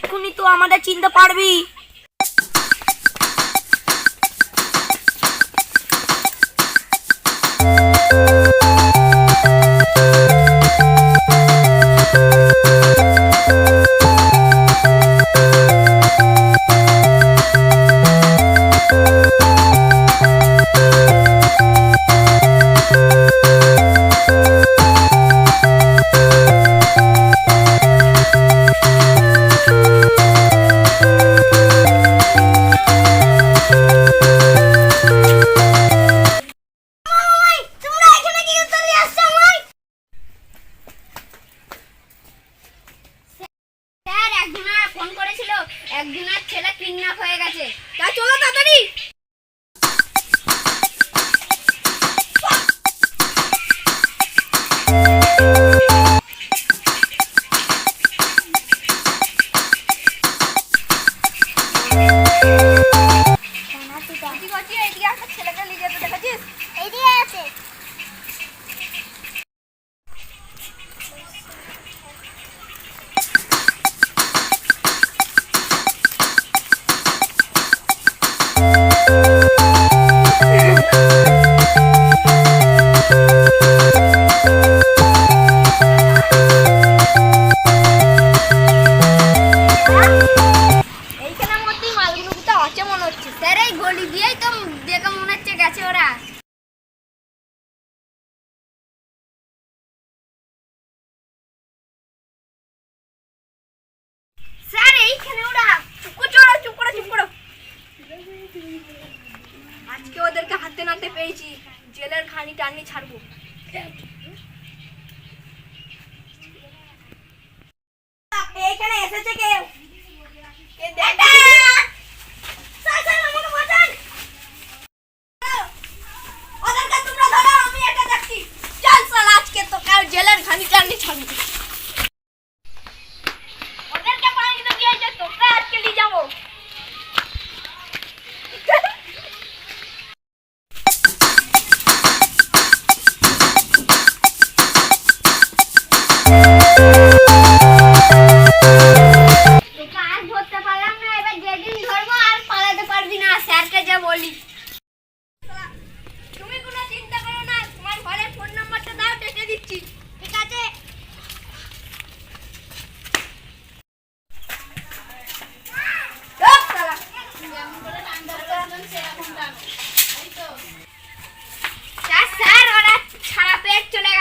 এক্ষুনি তো আমাদের চিনতে পারবি। একজনের ছেলে কিডন্যাপ হয়ে গেছে, তা চলো তাড়াতাড়ি। এইদিকে একটা ছেলেকে নিয়ে যেতে দেখেছিস? এইদিকে আছে। গলি দিয়েই তো দেখে মনে হচ্ছে গেছে ওরা। স্যার এইখানে ওরা। চুপ করো চুপ করো চুপ করো। আজকে ওদেরকে হাতে নাতে পেয়েছি, জেলের খানি টানি ছাড়বো। এইখানে এসেছে কেউ? জেলের খানি টানি ছাড়বো। ওদেরকে পানি তো দিয়েছে, তোকে আজকে নিয়ে যাবো। তোকে আর ধরতে পারলাম না, এবার যেদিন ধরবো আর পালাতে পারবি না, স্যারকে যা বলি। তুমি কোনো চিন্তা করো না, তোমার ঘরের ফোন নাম্বারটা দাও, ডেকে দিচ্ছি। ঠিক আছে। স্যার ওরা ছাড়া পেট চলে